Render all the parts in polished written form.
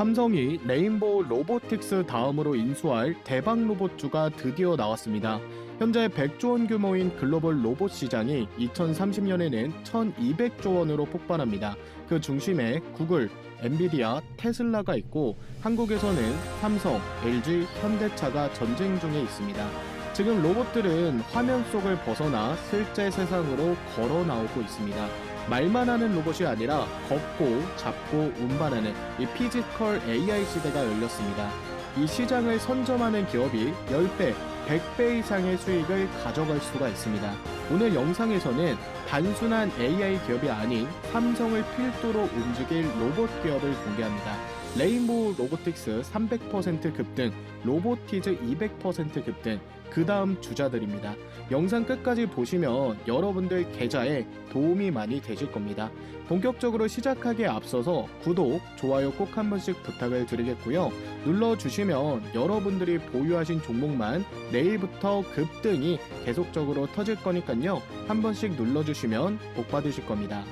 삼성이 레인보우 로보틱스 다음으로 인수할 대박 로봇주가 드디어 나왔습니다. 현재 100조 원 규모인 글로벌 로봇 시장이 2030년에는 1200조 원으로 폭발합니다. 그 중심에 구글, 엔비디아, 테슬라가 있고 한국에서는 삼성, LG, 현대차가 전쟁 중에 있습니다. 지금 로봇들은 화면 속을 벗어나 실제 세상으로 걸어 나오고 있습니다. 말만 하는 로봇이 아니라 걷고 잡고 운반하는 이 피지컬 AI 시대가 열렸습니다. 이 시장을 선점하는 기업이 10배, 100배 이상의 수익을 가져갈 수가 있습니다. 오늘 영상에서는 단순한 AI 기업이 아닌 삼성을 필두로 움직일 로봇 기업을 공개합니다. 레인보우 로보틱스 300% 급등, 로보티즈 200% 급등, 그 다음 주자들입니다. 영상 끝까지 보시면 여러분들 계좌에 도움이 많이 되실 겁니다. 본격적으로 시작하기에 앞서서 구독, 좋아요 꼭 한 번씩 부탁을 드리겠고요. 눌러주시면 여러분들이 보유하신 종목만 내일부터 급등이 계속적으로 터질 거니까요. 한 번씩 눌러주시면 복 받으실 겁니다.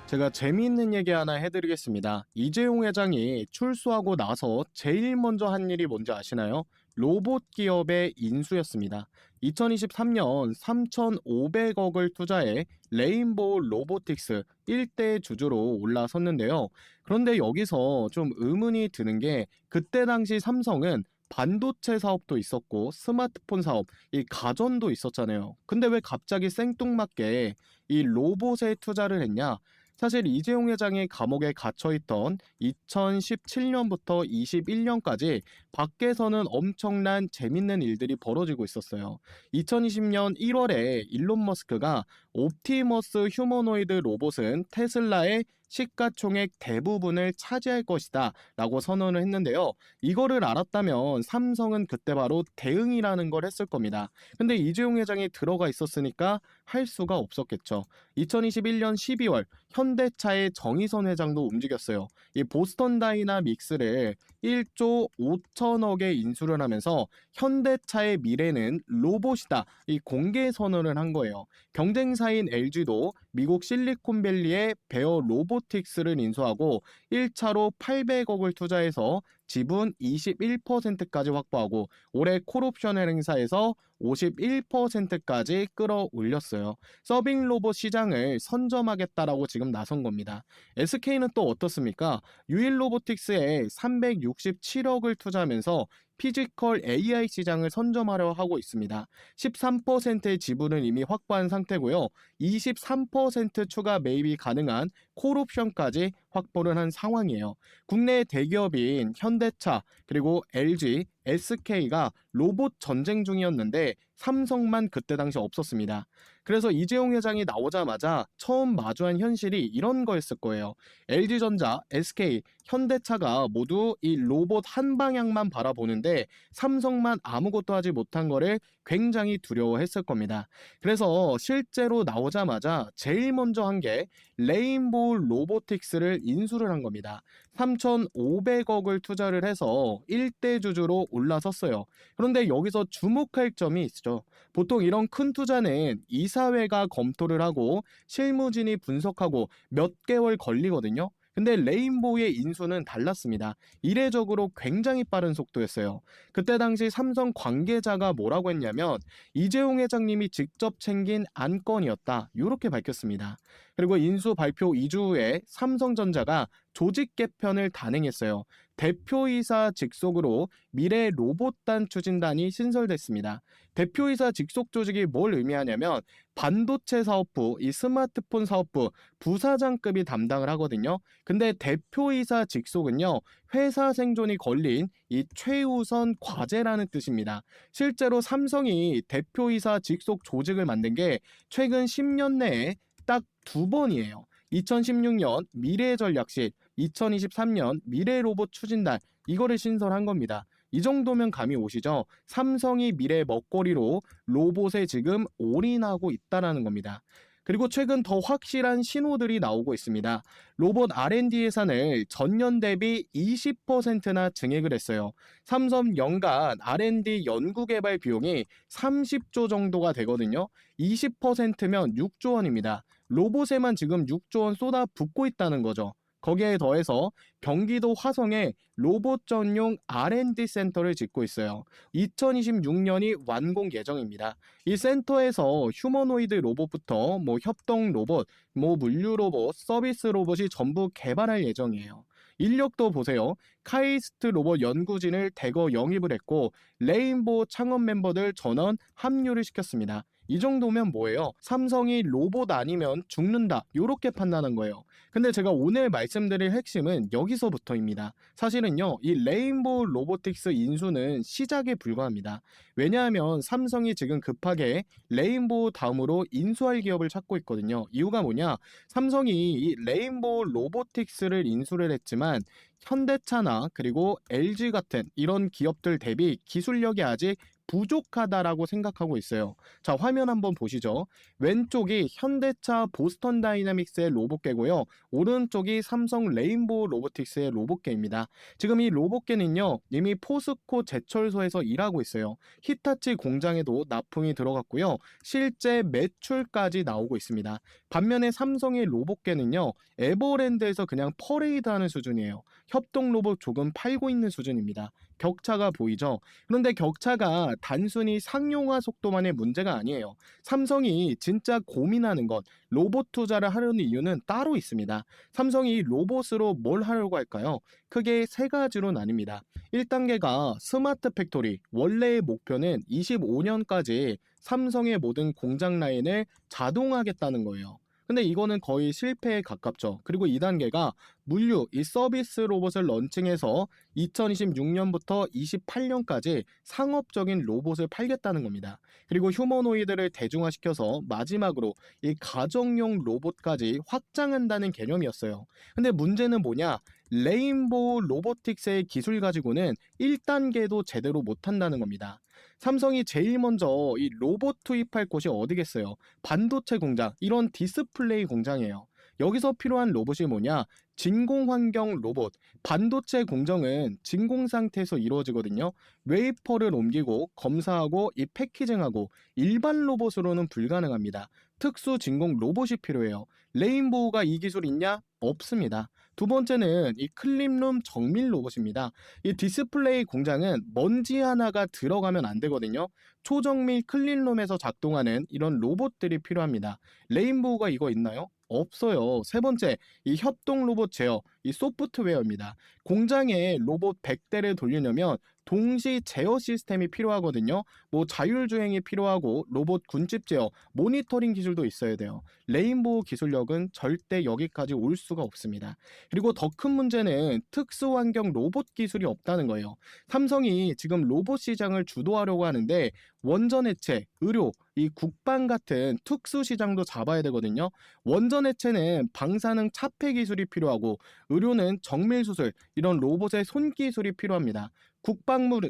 제가 재미있는 얘기 하나 해드리겠습니다. 이재용 회장이 출소하고 나서 제일 먼저 한 일이 뭔지 아시나요? 로봇 기업의 인수였습니다. 2023년 3,500억을 투자해 레인보우 로보틱스 1대 주주로 올라섰는데요. 그런데 여기서 좀 의문이 드는 게 그때 당시 삼성은 반도체 사업도 있었고 스마트폰 사업, 이 가전도 있었잖아요. 근데 왜 갑자기 생뚱맞게 이 로봇에 투자를 했냐? 사실 이재용 회장이 감옥에 갇혀있던 2017년부터 21년까지 밖에서는 엄청난 재밌는 일들이 벌어지고 있었어요. 2020년 1월에 일론 머스크가 옵티머스 휴머노이드 로봇은 테슬라의 시가총액 대부분을 차지할 것이다 라고 선언을 했는데요. 이거를 알았다면 삼성은 그때 바로 대응이라는 걸 했을 겁니다. 근데 이재용 회장이 들어가 있었으니까 할 수가 없었겠죠. 2021년 12월 현대차의 정의선 회장도 움직였어요. 이 보스턴 다이나믹스를 1조 5천억에 인수를 하면서 현대차의 미래는 로봇이다, 이 공개 선언을 한 거예요. 경쟁사인 LG도 미국 실리콘밸리의 베어 로보틱스를 인수하고 1차로 800억을 투자해서 지분 21%까지 확보하고 올해 콜옵션 행사에서 51%까지 끌어올렸어요. 서빙 로봇 시장을 선점하겠다라고 지금 나선 겁니다. SK는 또 어떻습니까? 유일 로보틱스에 367억을 투자하면서 피지컬 AI 시장을 선점하려 하고 있습니다. 13%의 지분은 이미 확보한 상태고요. 23% 추가 매입이 가능한 콜옵션까지 확보를 한 상황이에요. 국내 대기업인 현대차 그리고 LG, SK가 로봇 전쟁 중이었는데 삼성만 그때 당시 없었습니다. 그래서 이재용 회장이 나오자마자 처음 마주한 현실이 이런 거였을 거예요. LG전자, SK, 현대차가 모두 이 로봇 한 방향만 바라보는데 삼성만 아무것도 하지 못한 거를 굉장히 두려워했을 겁니다. 그래서 실제로 나오자마자 제일 먼저 한 게 레인보우 로보틱스를 인수를 한 겁니다. 3,500억을 투자를 해서 1대 주주로 올라섰어요. 그런데 여기서 주목할 점이 있죠. 보통 이런 큰 투자는 이사회가 검토를 하고 실무진이 분석하고 몇 개월 걸리거든요. 근데 레인보우의 인수는 달랐습니다. 이례적으로 굉장히 빠른 속도였어요. 그때 당시 삼성 관계자가 뭐라고 했냐면 이재용 회장님이 직접 챙긴 안건이었다, 이렇게 밝혔습니다. 그리고 인수 발표 2주 후에 삼성전자가 조직 개편을 단행했어요. 대표이사 직속으로 미래 로봇단 추진단이 신설됐습니다. 대표이사 직속 조직이 뭘 의미하냐면 반도체 사업부, 이 스마트폰 사업부 부사장급이 담당을 하거든요. 근데 대표이사 직속은요, 회사 생존이 걸린 이 최우선 과제라는 뜻입니다. 실제로 삼성이 대표이사 직속 조직을 만든 게 최근 10년 내에 딱 2번이에요. 2016년 미래전략실, 2023년 미래로봇 추진단, 이거를 신설한 겁니다. 이 정도면 감이 오시죠? 삼성이 미래 먹거리로 로봇에 지금 올인하고 있다는 겁니다. 그리고 최근 더 확실한 신호들이 나오고 있습니다. 로봇 R&D 예산을 전년 대비 20%나 증액을 했어요. 삼성 연간 R&D 연구개발 비용이 30조 정도가 되거든요. 20%면 6조 원입니다. 로봇에만 지금 6조 원 쏟아붓고 있다는 거죠. 거기에 더해서 경기도 화성에 로봇 전용 R&D 센터를 짓고 있어요. 2026년이 완공 예정입니다. 이 센터에서 휴머노이드 로봇부터 협동 로봇, 물류 로봇, 서비스 로봇이 전부 개발할 예정이에요. 인력도 보세요. 카이스트 로봇 연구진을 대거 영입을 했고 레인보우 창업 멤버들 전원 합류를 시켰습니다. 이 정도면 뭐예요? 삼성이 로봇 아니면 죽는다, 요렇게 판단한 거예요. 근데 제가 오늘 말씀드릴 핵심은 여기서부터입니다. 사실은요, 이 레인보우 로보틱스 인수는 시작에 불과합니다. 왜냐하면 삼성이 지금 급하게 레인보우 다음으로 인수할 기업을 찾고 있거든요. 이유가 뭐냐? 삼성이 이 레인보우 로보틱스를 인수를 했지만 현대차나 그리고 LG 같은 이런 기업들 대비 기술력이 아직 부족하다라고 생각하고 있어요. 자, 화면 한번 보시죠. 왼쪽이 현대차 보스턴 다이나믹스의 로봇계고요. 오른쪽이 삼성 레인보우 로보틱스의 로봇계입니다. 지금 이 로봇계는요, 이미 포스코 제철소에서 일하고 있어요. 히타치 공장에도 납품이 들어갔고요. 실제 매출까지 나오고 있습니다. 반면에 삼성의 로봇계는요, 에버랜드에서 그냥 퍼레이드하는 수준이에요. 협동 로봇 조금 팔고 있는 수준입니다. 격차가 보이죠? 그런데 격차가 단순히 상용화 속도만의 문제가 아니에요. 삼성이 진짜 고민하는 것, 로봇 투자를 하려는 이유는 따로 있습니다. 삼성이 로봇으로 뭘 하려고 할까요? 크게 세 가지로 나뉩니다. 1단계가 스마트 팩토리, 원래의 목표는 25년까지 삼성의 모든 공장 라인을 자동화하겠다는 거예요. 근데 이거는 거의 실패에 가깝죠. 그리고 2단계가 물류, 이 서비스 로봇을 런칭해서 2026년부터 28년까지 상업적인 로봇을 팔겠다는 겁니다. 그리고 휴머노이드를 대중화시켜서 마지막으로 이 가정용 로봇까지 확장한다는 개념이었어요. 근데 문제는 뭐냐? 레인보우 로보틱스의 기술 가지고는 1단계도 제대로 못한다는 겁니다. 삼성이 제일 먼저 이 로봇 투입할 곳이 어디겠어요? 반도체 공장, 이런 디스플레이 공장이에요. 여기서 필요한 로봇이 뭐냐? 진공 환경 로봇. 반도체 공정은 진공 상태에서 이루어지거든요. 웨이퍼를 옮기고 검사하고 이 패키징하고 일반 로봇으로는 불가능합니다. 특수 진공 로봇이 필요해요. 레인보우가 이 기술 있냐? 없습니다. 두 번째는 이 클린룸 정밀 로봇입니다. 이 디스플레이 공장은 먼지 하나가 들어가면 안 되거든요. 초정밀 클린룸에서 작동하는 이런 로봇들이 필요합니다. 레인보우가 이거 있나요? 없어요. 세 번째, 이 협동 로봇 제어, 이 소프트웨어입니다. 공장에 로봇 100대를 돌리려면 동시 제어 시스템이 필요하거든요. 자율주행이 필요하고 로봇 군집 제어, 모니터링 기술도 있어야 돼요. 레인보우 기술력은 절대 여기까지 올 수가 없습니다. 그리고 더 큰 문제는 특수환경 로봇 기술이 없다는 거예요. 삼성이 지금 로봇 시장을 주도하려고 하는데 원전 해체, 의료, 이 국방 같은 특수 시장도 잡아야 되거든요. 원전 해체는 방사능 차폐 기술이 필요하고 의료는 정밀 수술, 이런 로봇의 손 기술이 필요합니다.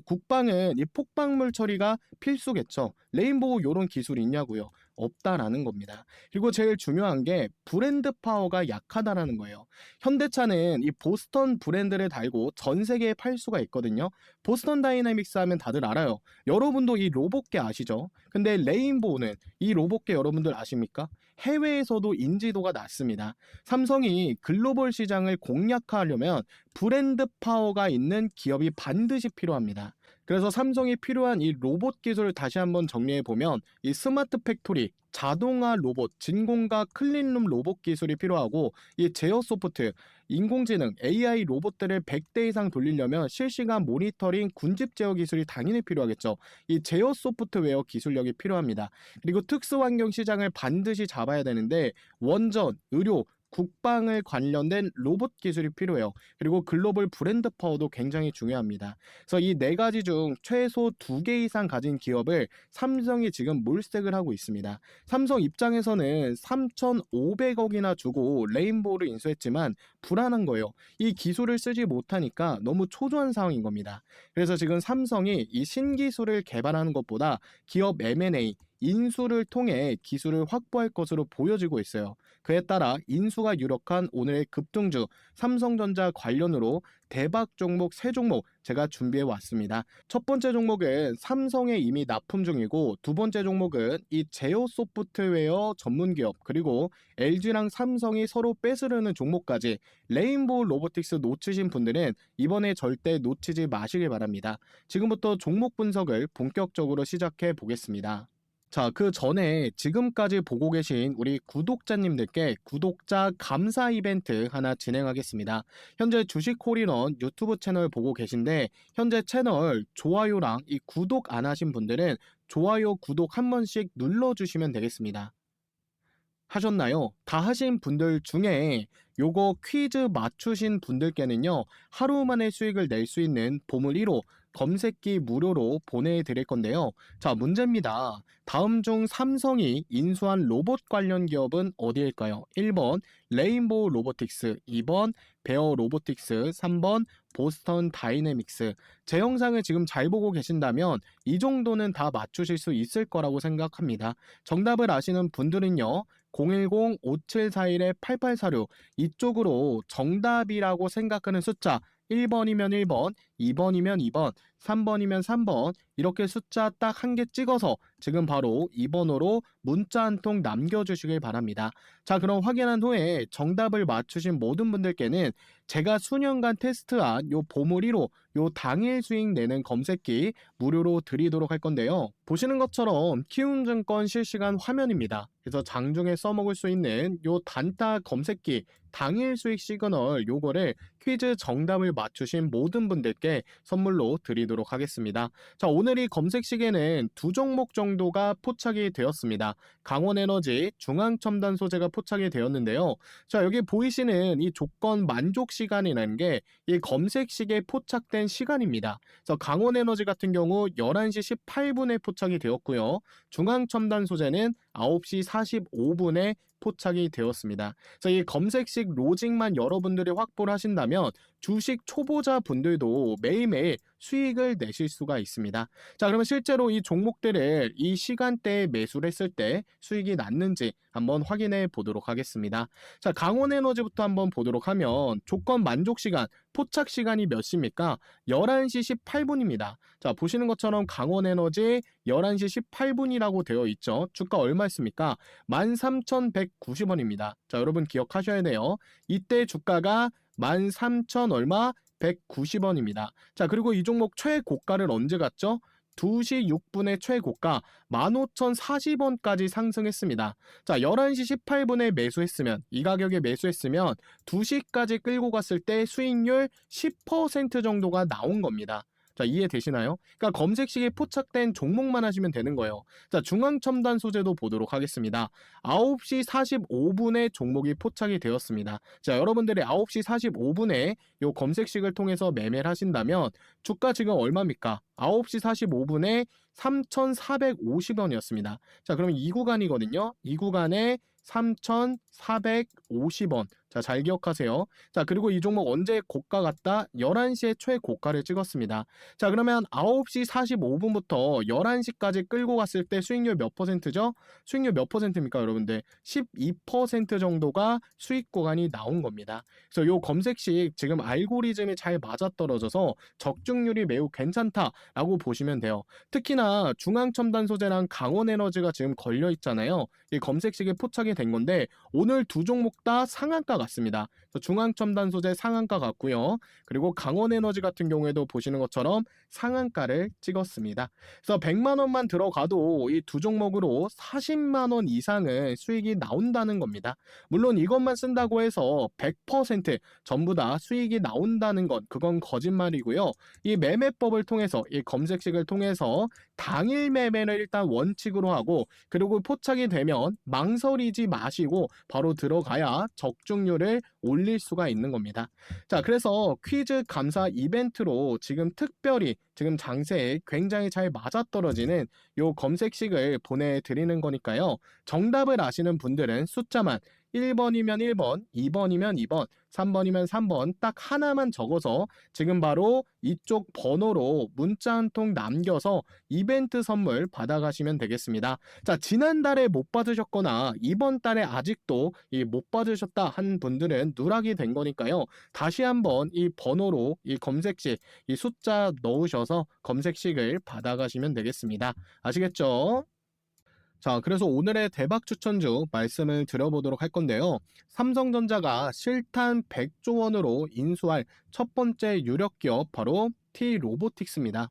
국방은 이 폭발물 처리가 필수겠죠. 레인보우 이런 기술이 있냐고요? 없다라는 겁니다. 그리고 제일 중요한 게 브랜드 파워가 약하다라는 거예요. 현대차는 이 보스턴 브랜드를 달고 전 세계에 팔 수가 있거든요. 보스턴 다이나믹스 하면 다들 알아요. 여러분도 이 로봇계 아시죠? 근데 레인보우는 이 로봇계 여러분들 아십니까? 해외에서도 인지도가 낮습니다. 삼성이 글로벌 시장을 공략하려면 브랜드 파워가 있는 기업이 반드시 필요합니다. 그래서 삼성이 필요한 이 로봇 기술을 다시 한번 정리해 보면 이 스마트 팩토리, 자동화 로봇, 진공과 클린룸 로봇 기술이 필요하고 이 제어 소프트, 인공지능, AI 로봇들을 100대 이상 돌리려면 실시간 모니터링, 군집 제어 기술이 당연히 필요하겠죠. 이 제어 소프트웨어 기술력이 필요합니다. 그리고 특수환경 시장을 반드시 잡아야 되는데 원전, 의료, 국방을 관련된 로봇 기술이 필요해요. 그리고 글로벌 브랜드 파워도 굉장히 중요합니다. 그래서 이 네 가지 중 최소 2개 이상 가진 기업을 삼성이 지금 몰색을 하고 있습니다. 삼성 입장에서는 3,500억이나 주고 레인보우를 인수했지만 불안한 거예요. 이 기술을 쓰지 못하니까 너무 초조한 상황인 겁니다. 그래서 지금 삼성이 이 신기술을 개발하는 것보다 기업 M&A, 인수를 통해 기술을 확보할 것으로 보여지고 있어요. 그에 따라 인수가 유력한 오늘의 급등주 삼성전자 관련으로 대박 종목 3종목 제가 준비해 왔습니다. 첫 번째 종목은 삼성에 이미 납품 중이고, 두 번째 종목은 이 제어 소프트웨어 전문 기업, 그리고 LG랑 삼성이 서로 뺏으려는 종목까지 레인보우 로보틱스 놓치신 분들은 이번에 절대 놓치지 마시길 바랍니다. 지금부터 종목 분석을 본격적으로 시작해 보겠습니다. 자, 그 전에 지금까지 보고 계신 우리 구독자님들께 구독자 감사 이벤트 하나 진행하겠습니다. 현재 주식 콜인원 유튜브 채널 보고 계신데, 현재 채널 좋아요랑 이 구독 안 하신 분들은 좋아요, 구독 한 번씩 눌러주시면 되겠습니다. 하셨나요? 다 하신 분들 중에 요거 퀴즈 맞추신 분들께는요, 하루 만에 수익을 낼 수 있는 보물 1호 검색기 무료로 보내드릴 건데요. 자, 문제입니다. 다음 중 삼성이 인수한 로봇 관련 기업은 어디일까요? 1번 레인보우 로보틱스, 2번 베어 로보틱스, 3번 보스턴 다이내믹스. 제 영상을 지금 잘 보고 계신다면 이 정도는 다 맞추실 수 있을 거라고 생각합니다. 정답을 아시는 분들은요, 010-5741-8846 이쪽으로 정답이라고 생각하는 숫자 1번이면 1번, 2번이면 2번, 3번이면 3번, 이렇게 숫자 딱 한 개 찍어서 지금 바로 2번으로 문자 한 통 남겨주시길 바랍니다. 자, 그럼 확인한 후에 정답을 맞추신 모든 분들께는 제가 수년간 테스트한 요 보물 1호, 요 당일 수익 내는 검색기 무료로 드리도록 할 건데요. 보시는 것처럼 키움증권 실시간 화면입니다. 그래서 장중에 써먹을 수 있는 요 단타 검색기 당일 수익 시그널, 요거를 퀴즈 정답을 맞추신 모든 분들께 선물로 드리도록 하겠습니다. 자, 오늘 이 검색 시계는 두 종목 정도가 포착이 되었습니다. 강원에너지, 중앙첨단 소재가 포착이 되었는데요. 자, 여기 보이시는 이 조건 만족 시간이라는 게 이 검색 시계에 포착된 시간입니다. 그래서 강원에너지 같은 경우 11시 18분에 포착이 되었고요. 중앙첨단 소재는 9시 45분에 포착이 되었습니다. 그래서 이 검색식 로직만 여러분들이 확보를 하신다면 주식 초보자 분들도 매일매일 수익을 내실 수가 있습니다. 자, 그러면 실제로 이 종목들을 이 시간대에 매수를 했을 때 수익이 났는지 한번 확인해 보도록 하겠습니다. 자, 강원에너지부터 한번 보도록 하면 조건 만족 시간, 포착 시간이 몇 시입니까? 11시 18분입니다. 자, 보시는 것처럼 강원에너지 11시 18분이라고 되어 있죠. 주가 얼마였습니까? 13,190원입니다. 자, 여러분 기억하셔야 돼요. 이때 주가가 13,000 얼마? 190원입니다. 자, 그리고 이 종목 최고가를 언제 갔죠? 2시 6분의 최고가 15,040원까지 상승했습니다. 자, 11시 18분에 매수했으면, 이 가격에 매수했으면 2시까지 끌고 갔을 때 수익률 10% 정도가 나온 겁니다. 자, 이해되시나요? 그러니까 검색식에 포착된 종목만 하시면 되는 거예요. 자, 중앙첨단 소재도 보도록 하겠습니다. 9시 45분에 종목이 포착이 되었습니다. 자, 여러분들이 9시 45분에 요 검색식을 통해서 매매를 하신다면 주가 지금 얼마입니까? 9시 45분에 3,450원이었습니다. 자, 그러면 이 구간이거든요. 이 구간에 3,450원. 자, 잘 기억하세요. 자, 그리고 이 종목 언제 고가 갔다? 11시에 최고가를 찍었습니다. 자, 그러면 9시 45분부터 11시까지 끌고 갔을 때 수익률 몇 퍼센트죠? 수익률 몇 퍼센트입니까, 여러분들? 12% 정도가 수익 구간이 나온 겁니다. 그래서 요 검색식 지금 알고리즘이 잘 맞아떨어져서 적중률이 매우 괜찮다라고 보시면 돼요. 특히나 중앙첨단 소재랑 강원에너지가 지금 걸려 있잖아요. 이 검색식에 포착이 된 건데 오늘 두 종목 다 상한가 같습니다. 중앙첨단 소재 상한가 같고요. 그리고 강원에너지 같은 경우에도 보시는 것처럼 상한가를 찍었습니다. 그래서 100만 원만 들어가도 이 두 종목으로 40만 원 이상은 수익이 나온다는 겁니다. 물론 이것만 쓴다고 해서 100% 전부 다 수익이 나온다는 건 그건 거짓말이고요. 이 매매법을 통해서, 이 검색식을 통해서 당일 매매를 일단 원칙으로 하고, 그리고 포착이 되면 망설이지 마시고 바로 들어가야 적중률을 올릴 수가 있는 겁니다. 자, 그래서 퀴즈 감사 이벤트로 지금 특별히 지금 장세에 굉장히 잘 맞아떨어지는 요 검색식을 보내드리는 거니까요. 정답을 아시는 분들은 숫자만 1번이면 1번, 2번이면 2번, 3번이면 3번 딱 하나만 적어서 지금 바로 이쪽 번호로 문자 한 통 남겨서 이벤트 선물 받아가시면 되겠습니다. 자, 지난달에 못 받으셨거나 이번 달에 아직도 못 받으셨다 한 분들은 누락이 된 거니까요. 다시 한번 이 번호로 이 검색식 이 숫자 넣으셔서 검색식을 받아가시면 되겠습니다. 아시겠죠? 자, 그래서 오늘의 대박 추천주 말씀을 드려보도록 할 건데요. 삼성전자가 실탄 100조 원으로 인수할 첫 번째 유력 기업 바로 T-로보틱스입니다.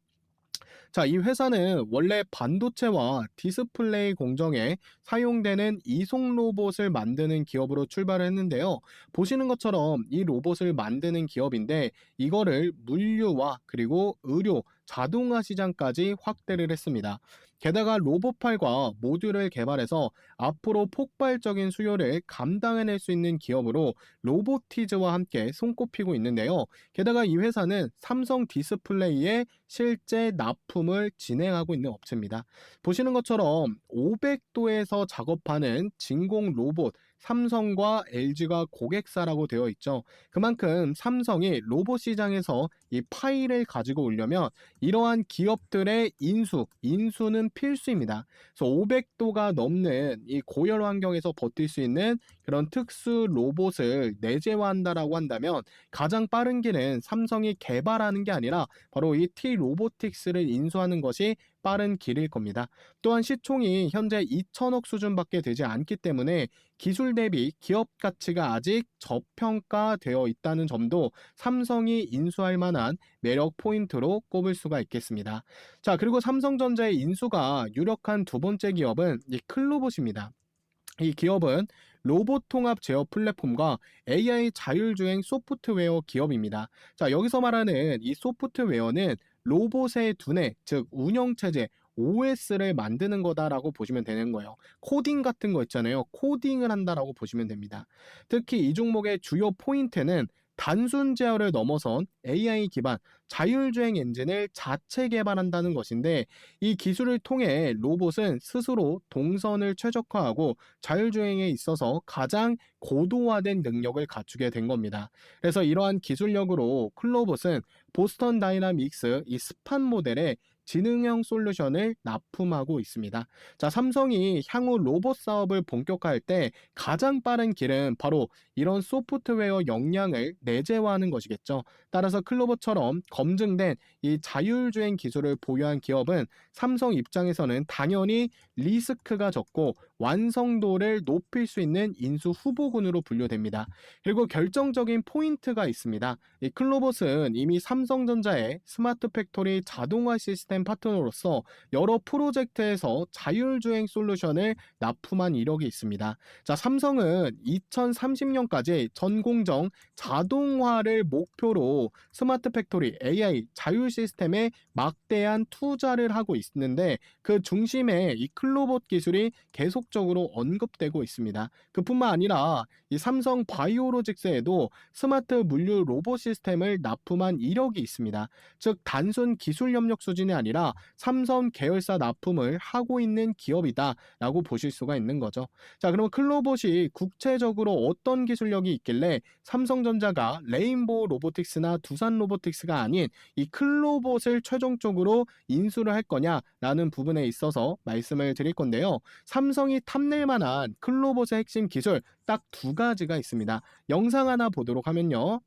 자, 이 회사는 원래 반도체와 디스플레이 공정에 사용되는 이송 로봇을 만드는 기업으로 출발을 했는데요. 보시는 것처럼 이 로봇을 만드는 기업인데 이거를 물류와 그리고 의료, 자동화 시장까지 확대를 했습니다. 게다가 로봇팔과 모듈을 개발해서 앞으로 폭발적인 수요를 감당해낼 수 있는 기업으로 로보티즈와 함께 손꼽히고 있는데요. 게다가 이 회사는 삼성 디스플레이에 실제 납품을 진행하고 있는 업체입니다. 보시는 것처럼 500도에서 작업하는 진공 로봇, 삼성과 LG가 고객사라고 되어 있죠. 그만큼 삼성이 로봇 시장에서 이 파이를 가지고 오려면 이러한 기업들의 인수는 필수입니다. 그래서 500도가 넘는 이 고열 환경에서 버틸 수 있는 그런 특수 로봇을 내재화한다라고 한다면 가장 빠른 길은 삼성이 개발하는 게 아니라 바로 이 T-로보틱스를 인수하는 것이 빠른 길일 겁니다. 또한 시총이 현재 2천억 수준밖에 되지 않기 때문에 기술 대비 기업 가치가 아직 저평가되어 있다는 점도 삼성이 인수할 만한 매력 포인트로 꼽을 수가 있겠습니다. 자, 그리고 삼성전자의 인수가 유력한 두 번째 기업은 이 클로봇입니다. 이 기업은 로봇 통합 제어 플랫폼과 AI 자율주행 소프트웨어 기업입니다. 자, 여기서 말하는 이 소프트웨어는 로봇의 두뇌, 즉 운영체제, OS를 만드는 거다라고 보시면 되는 거예요. 코딩 같은 거 있잖아요. 코딩을 한다라고 보시면 됩니다. 특히 이 종목의 주요 포인트는 단순 제어를 넘어선 AI 기반 자율주행 엔진을 자체 개발한다는 것인데 이 기술을 통해 로봇은 스스로 동선을 최적화하고 자율주행에 있어서 가장 고도화된 능력을 갖추게 된 겁니다. 그래서 이러한 기술력으로 클로봇은 보스턴 다이나믹스 이 스판 모델의 지능형 솔루션을 납품하고 있습니다. 자, 삼성이 향후 로봇 사업을 본격화할 때 가장 빠른 길은 바로 이런 소프트웨어 역량을 내재화하는 것이겠죠. 따라서 클로봇처럼 검증된 이 자율주행 기술을 보유한 기업은 삼성 입장에서는 당연히 리스크가 적고 완성도를 높일 수 있는 인수 후보군으로 분류됩니다. 그리고 결정적인 포인트가 있습니다. 이 클로봇은 이미 삼성전자의 스마트 팩토리 자동화 시스템 파트너로서 여러 프로젝트에서 자율주행 솔루션을 납품한 이력이 있습니다. 자, 삼성은 2030년까지 전공정 자동화를 목표로 스마트 팩토리 AI 자율 시스템에 막대한 투자를 하고 있는데 그 중심에 이 클로봇 기술이 계속적으로 언급되고 있습니다. 그뿐만 아니라 이 삼성 바이오로직스에도 스마트 물류 로봇 시스템을 납품한 이력이 있습니다. 즉 단순 기술 협력 수준이 아니라 삼성 계열사 납품을 하고 있는 기업이다라고 보실 수가 있는 거죠. 자, 그럼 클로봇이 구체적으로 어떤 기술력이 있길래 삼성전자가 레인보우 로보틱스나 두산 로보틱스가 아닌 이 클로봇을 최종적으로 인수를 할 거냐라는 부분에 있어서 말씀을 드릴 건데요. 삼성이 탐낼 만한 클로봇의 핵심 기술 딱 두 가지가 있습니다. 영상 하나 보도록 하면요.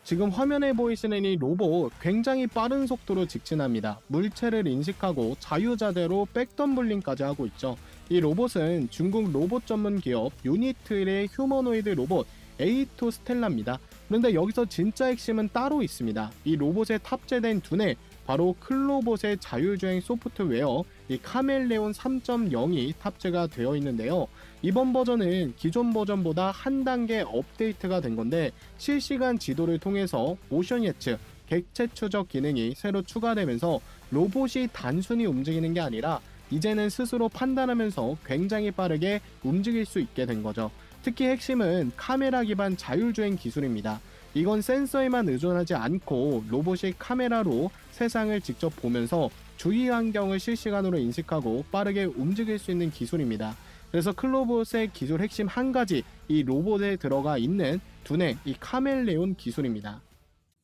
지금 화면에 보이시는 이 로봇 굉장히 빠른 속도로 직진합니다. 물체를 인식하고 자유자재로 백덤블링까지 하고 있죠. 이 로봇은 중국 로봇 전문 기업 유니트의 휴머노이드 로봇 A2 스텔라입니다. 그런데 여기서 진짜 핵심은 따로 있습니다. 이 로봇에 탑재된 두뇌, 바로 클로봇의 자율주행 소프트웨어 이 카멜레온 3.0이 탑재가 되어 있는데요. 이번 버전은 기존 버전보다 한 단계 업데이트가 된 건데 실시간 지도를 통해서 모션 예측, 객체 추적 기능이 새로 추가되면서 로봇이 단순히 움직이는 게 아니라 이제는 스스로 판단하면서 굉장히 빠르게 움직일 수 있게 된 거죠. 특히 핵심은 카메라 기반 자율주행 기술입니다. 이건 센서에만 의존하지 않고 로봇이 카메라로 세상을 직접 보면서 주위 환경을 실시간으로 인식하고 빠르게 움직일 수 있는 기술입니다. 그래서 클로봇의 기술 핵심 한 가지, 이 로봇에 들어가 있는 두뇌, 이 카멜레온 기술입니다.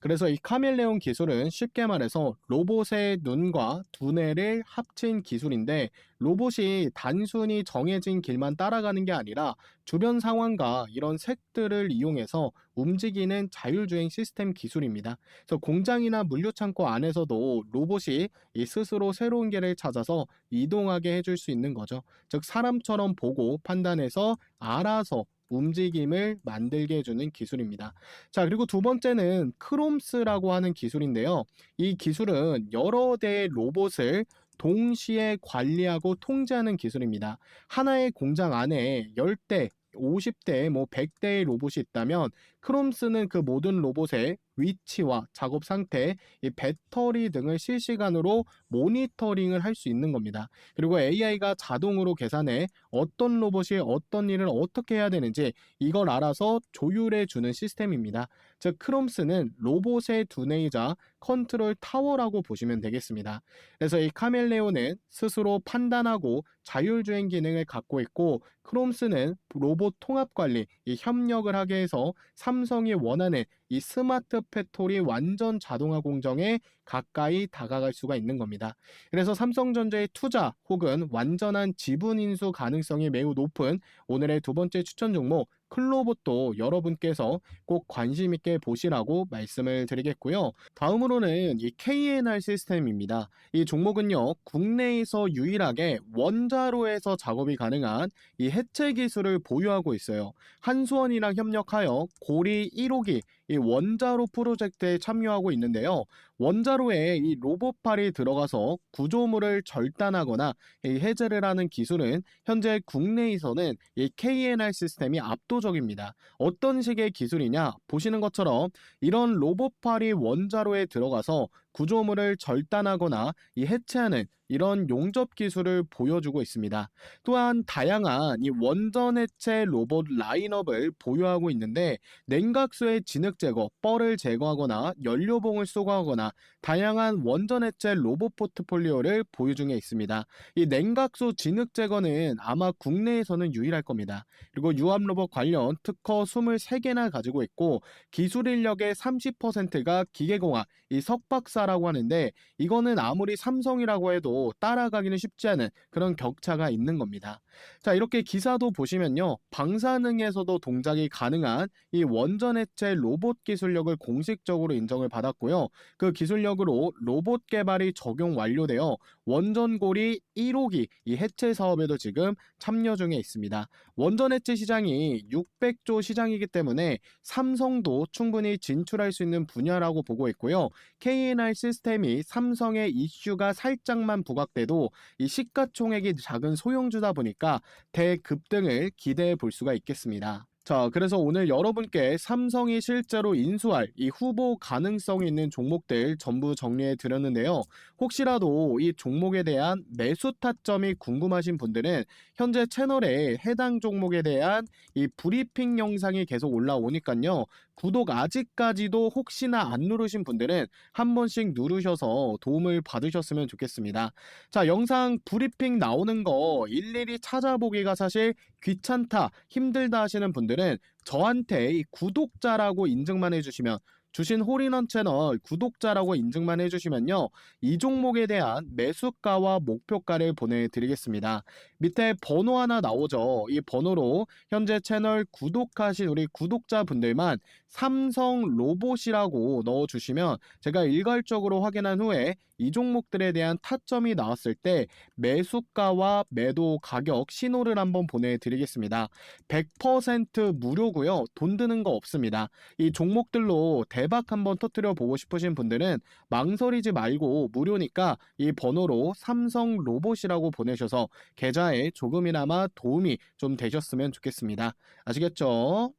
그래서 이 카멜레온 기술은 쉽게 말해서 로봇의 눈과 두뇌를 합친 기술인데, 로봇이 단순히 정해진 길만 따라가는 게 아니라 주변 상황과 이런 색들을 이용해서 움직이는 자율주행 시스템 기술입니다. 그래서 공장이나 물류창고 안에서도 로봇이 이 스스로 새로운 길을 찾아서 이동하게 해줄 수 있는 거죠. 즉 사람처럼 보고 판단해서 알아서 움직임을 만들게 해주는 기술입니다. 자, 그리고 두 번째는 크롬스라고 하는 기술인데요. 이 기술은 여러 대의 로봇을 동시에 관리하고 통제하는 기술입니다. 하나의 공장 안에 10대, 50대, 100대의 로봇이 있다면, 크롬스는 그 모든 로봇의 위치와 작업 상태, 이 배터리 등을 실시간으로 모니터링을 할 수 있는 겁니다. 그리고 AI가 자동으로 계산해 어떤 로봇이 어떤 일을 어떻게 해야 되는지 이걸 알아서 조율해 주는 시스템입니다. 즉 크롬스는 로봇의 두뇌이자 컨트롤 타워라고 보시면 되겠습니다. 그래서 이 카멜레온은 스스로 판단하고 자율주행 기능을 갖고 있고, 크롬스는 로봇 통합 관리, 이 협력을 하게 해서 삼성이 원하는 이 스마트 팩토리 완전 자동화 공정에 가까이 다가갈 수가 있는 겁니다. 그래서 삼성전자의 투자 혹은 완전한 지분 인수 가능성이 매우 높은 오늘의 두 번째 추천 종목 클로봇도 여러분께서 꼭 관심 있게 보시라고 말씀을 드리겠고요. 다음으로는 이 KNR 시스템입니다. 이 종목은요, 국내에서 유일하게 원자로에서 작업이 가능한 이 해체 기술을 보유하고 있어요. 한수원이랑 협력하여 고리 1호기 이 원자로 프로젝트에 참여하고 있는데요. 원자로에 이 로봇팔이 들어가서 구조물을 절단하거나 이 해제를 하는 기술은 현재 국내에서는 이 KNR 시스템이 압도적입니다. 어떤 식의 기술이냐? 보시는 것처럼 이런 로봇팔이 원자로에 들어가서 구조물을 절단하거나 이 해체하는 이런 용접 기술을 보여주고 있습니다. 또한 다양한 이 원전 해체 로봇 라인업을 보유하고 있는데, 냉각수의 진흙 제거, 뻘을 제거하거나 연료봉을 수거하거나 다양한 원전 해체 로봇 포트폴리오를 보유 중에 있습니다. 이 냉각수 진흙 제거는 아마 국내에서는 유일할 겁니다. 그리고 유압 로봇 관련 특허 23개나 가지고 있고, 기술 인력의 30%가 기계공학, 이 석박사라고 하는데, 이거는 아무리 삼성이라고 해도 따라가기는 쉽지 않은 그런 격차가 있는 겁니다. 자, 이렇게 기사도 보시면요, 방사능에서도 동작이 가능한 이 원전 해체 로봇 기술력을 공식적으로 인정을 받았고요. 그 기술력으로 로봇 개발이 적용 완료되어 원전고리 1호기 이 해체 사업에도 지금 참여 중에 있습니다. 원전 해체 시장이 600조 시장이기 때문에 삼성도 충분히 진출할 수 있는 분야라고 보고 있고요. KNR 시스템이 삼성의 이슈가 살짝만 부각돼도 이 시가총액이 작은 소형주다 보니까 대급등을 기대해 볼 수가 있겠습니다. 자, 그래서 오늘 여러분께 삼성이 실제로 인수할 이 후보 가능성이 있는 종목들 전부 정리해 드렸는데요. 혹시라도 이 종목에 대한 매수 타점이 궁금하신 분들은 현재 채널에 해당 종목에 대한 이 브리핑 영상이 계속 올라오니까요. 구독 아직까지도 혹시나 안 누르신 분들은 한 번씩 누르셔서 도움을 받으셨으면 좋겠습니다. 자, 영상 브리핑 나오는 거 일일이 찾아보기가 사실 귀찮다, 힘들다 하시는 분들은 저한테 이 구독자라고 인증만 해주시면, 주신 홀인원 채널 구독자라고 인증만 해주시면요, 이 종목에 대한 매수가와 목표가를 보내드리겠습니다. 밑에 번호 하나 나오죠. 이 번호로 현재 채널 구독하신 우리 구독자분들만 삼성 로봇이라고 넣어주시면 제가 일괄적으로 확인한 후에 이 종목들에 대한 타점이 나왔을 때 매수가와 매도 가격 신호를 한번 보내드리겠습니다. 100% 무료고요. 돈 드는 거 없습니다. 이 종목들로 대박 한번 터뜨려 보고 싶으신 분들은 망설이지 말고 무료니까 이 번호로 삼성 로봇이라고 보내셔서 계좌에 조금이나마 도움이 좀 되셨으면 좋겠습니다. 아시겠죠?